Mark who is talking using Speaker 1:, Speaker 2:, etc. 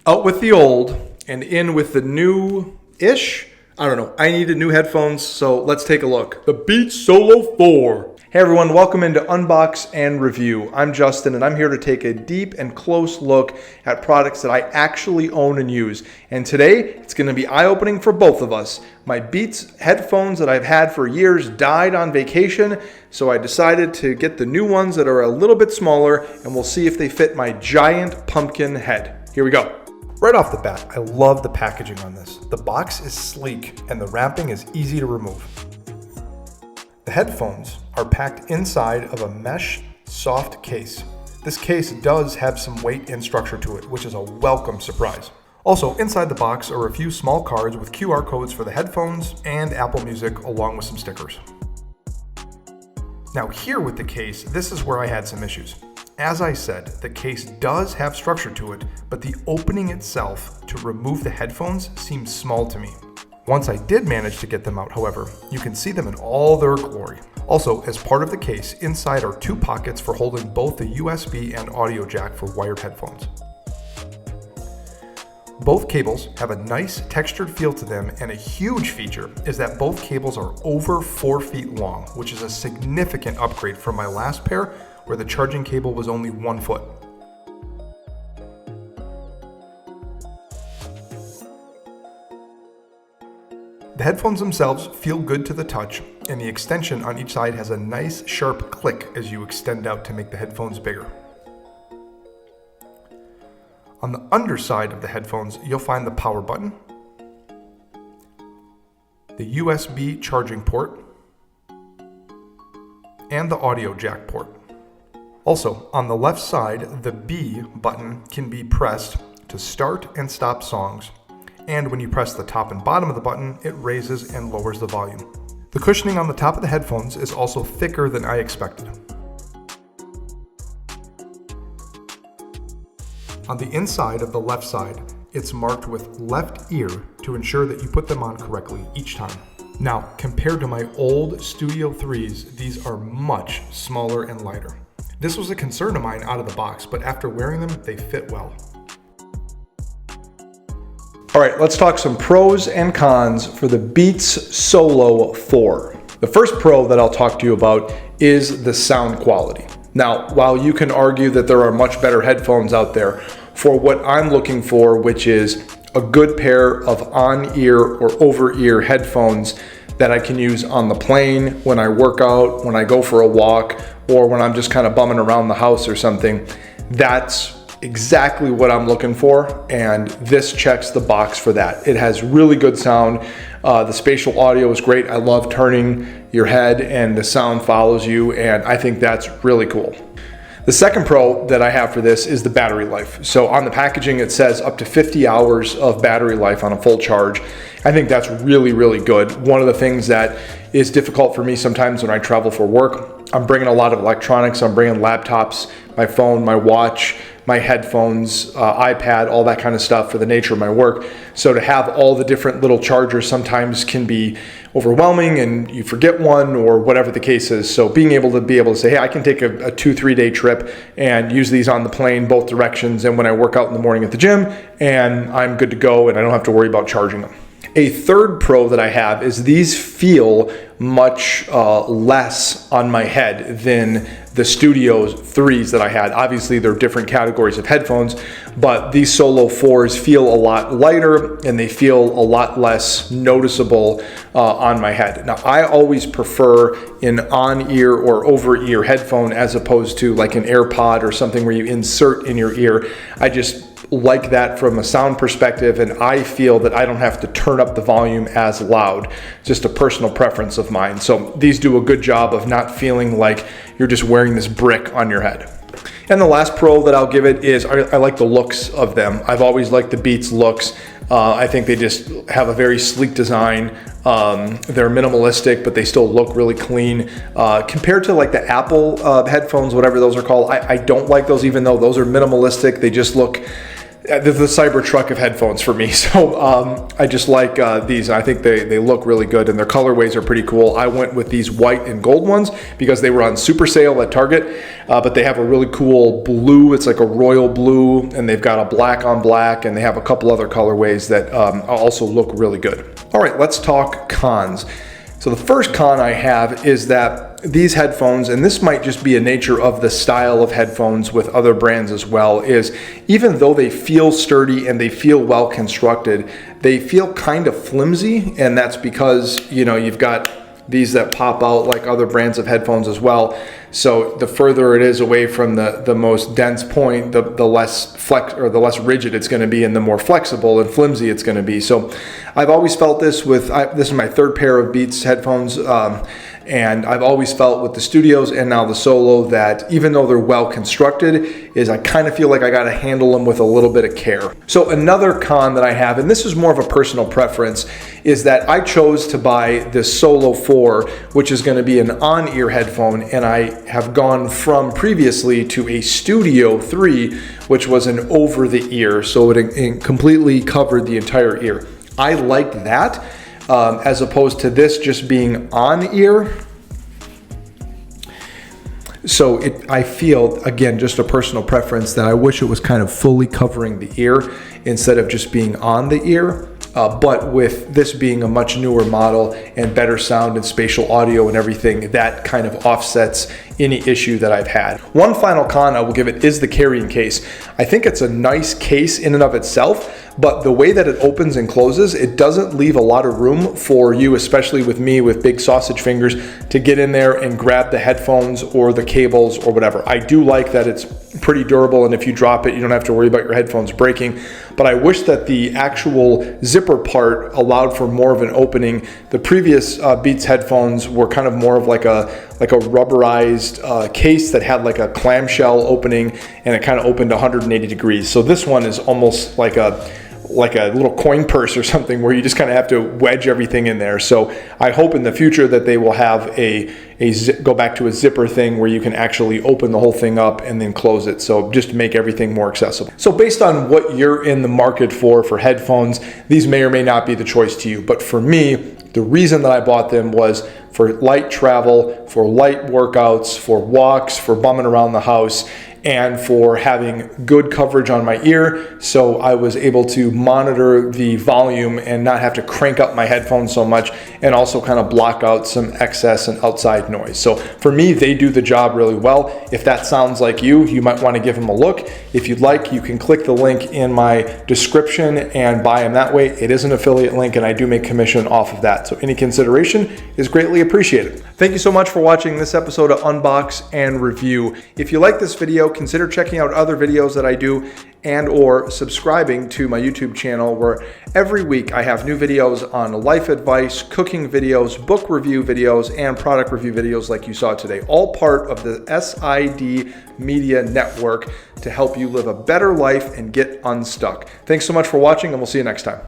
Speaker 1: Out with the old and in with the new-ish. I don't know. I needed new headphones, so let's take a look. The Beats Solo 4. Hey everyone, welcome into Unbox and Review. I'm Justin and I'm here to take a deep and close look at products that I actually own and use. And today, it's going to be eye-opening for both of us. My Beats headphones that I've had for years died on vacation, so I decided to get the new ones that are a little bit smaller, and we'll see if they fit my giant pumpkin head. Here we go. Right off the bat, I love the packaging on this. The box is sleek and the wrapping is easy to remove. The headphones are packed inside of a mesh soft case. This case does have some weight and structure to it, which is a welcome surprise. Also, inside the box are a few small cards with QR codes for the headphones and Apple Music, along with some stickers. Now here with the case, this is where I had some issues. As I said, the case does have structure to it, but the opening itself to remove the headphones seems small to me. Once I did manage to get them out, however, you can see them in all their glory. Also, as part of the case, inside are two pockets for holding both the USB and audio jack for wired headphones. Both cables have a nice textured feel to them, and a huge feature is that both cables are over 4 feet long, which is a significant upgrade from my last pair, where the charging cable was only 1 foot. The headphones themselves feel good to the touch, and the extension on each side has a nice sharp click as you extend out to make the headphones bigger. On the underside of the headphones, you'll find the power button, the USB charging port, and the audio jack port. Also, on the left side, the B button can be pressed to start and stop songs. And when you press the top and bottom of the button, it raises and lowers the volume. The cushioning on the top of the headphones is also thicker than I expected. On the inside of the left side, it's marked with left ear to ensure that you put them on correctly each time. Now, compared to my old Studio 3s, these are much smaller and lighter. This was a concern of mine out of the box, but after wearing them, they fit well. All right, let's talk some pros and cons for the Beats Solo 4. The first pro that I'll talk to you about is the sound quality. Now, while you can argue that there are much better headphones out there, for what I'm looking for, which is a good pair of on-ear or over-ear headphones that I can use on the plane, when I work out, when I go for a walk, or when I'm just kind of bumming around the house or something, that's exactly what I'm looking for, and this checks the box for that. It has really good sound. The spatial audio is great. I love turning your head and the sound follows you, and I think that's really cool. The second pro that I have for this is the battery life. So on the packaging, it says up to 50 hours of battery life on a full charge. I think that's really, really good. One of the things that is difficult for me sometimes when I travel for work, I'm bringing a lot of electronics. I'm bringing laptops, my phone, my watch, my headphones, iPad, all that kind of stuff for the nature of my work. So to have all the different little chargers sometimes can be overwhelming and you forget one or whatever the case is. So being able to say, hey, I can take a 2-3 day trip and use these on the plane, both directions, and when I work out in the morning at the gym, and I'm good to go and I don't have to worry about charging them. A third pro that I have is these feel much less on my head than the Studio 3s that I had. Obviously, they're different categories of headphones, but these Solo 4s feel a lot lighter and they feel a lot less noticeable on my head. Now, I always prefer an on-ear or over-ear headphone as opposed to like an AirPod or something where you insert in your ear. I just like that from a sound perspective, and I feel that I don't have to turn up the volume as loud. Just a personal preference of mine. So these do a good job of not feeling like you're just wearing this brick on your head. And the last pro that I'll give it is I like the looks of them. I've always liked the Beats looks. I think they just have a very sleek design. They're minimalistic, but they still look really clean. Compared to like the Apple headphones, whatever those are called, I don't like those, even though those are minimalistic. They just look the Cybertruck of headphones for me. So I just like these. I think they look really good, and their colorways are pretty cool. I went with these white and gold ones because they were on super sale at Target, but they have a really cool blue. It's like a royal blue, and they've got a black on black, and they have a couple other colorways that also look really good. All right, let's talk cons. So the first con I have is that these headphones, and this might just be a nature of the style of headphones with other brands as well, is even though they feel sturdy and they feel well constructed, they feel kind of flimsy, and that's because, you know, you've got these that pop out like other brands of headphones as well. So the further it is away from the most dense point, the less the less rigid it's going to be, and the more flexible and flimsy it's going to be. So I've always felt this with this is my third pair of Beats headphones, and I've always felt with the Studios and now the Solo that even though they're well constructed, is I kind of feel like I got to handle them with a little bit of care. So another con that I have, and this is more of a personal preference, is that I chose to buy this Solo 4, which is going to be an on-ear headphone, and I have gone from previously to a Studio 3, which was an over-the-ear, so it completely covered the entire ear. I liked that. As opposed to this just being on ear. So I feel, again, just a personal preference, that I wish it was kind of fully covering the ear instead of just being on the ear. But with this being a much newer model and better sound and spatial audio and everything, that kind of offsets any issue that I've had. One final con I will give it is the carrying case. I think it's a nice case in and of itself, but the way that it opens and closes, it doesn't leave a lot of room for you, especially with me with big sausage fingers, to get in there and grab the headphones or the cables or whatever. I do like that it's pretty durable, and if you drop it, you don't have to worry about your headphones breaking. But I wish that the actual zipper part allowed for more of an opening. The previous Beats headphones were kind of more of like a rubberized case that had like a clamshell opening, and it kind of opened 180 degrees. So this one is almost like a little coin purse or something, where you just kind of have to wedge everything in there. So I hope in the future that they will have go back to a zipper thing where you can actually open the whole thing up and then close it. So just to make everything more accessible. So based on what you're in the market for headphones, these may or may not be the choice to you. But for me, the reason that I bought them was for light travel, for light workouts, for walks, for bumming around the house, and for having good coverage on my ear, so I was able to monitor the volume and not have to crank up my headphones so much, and also kind of block out some excess and outside noise. So for me, they do the job really well. If that sounds like you might want to give them a look. If you'd like, you can click the link in my description and buy them that way. It is an affiliate link, and I do make commission off of that. So any consideration is greatly appreciated. Thank you so much for watching this episode of Unbox and Review. If you like this video, consider checking out other videos that I do, and or subscribing to my YouTube channel, where every week I have new videos on life advice, cooking videos, book review videos, and product review videos like you saw today, all part of the SID Media Network to help you live a better life and get unstuck. Thanks so much for watching, and we'll see you next time.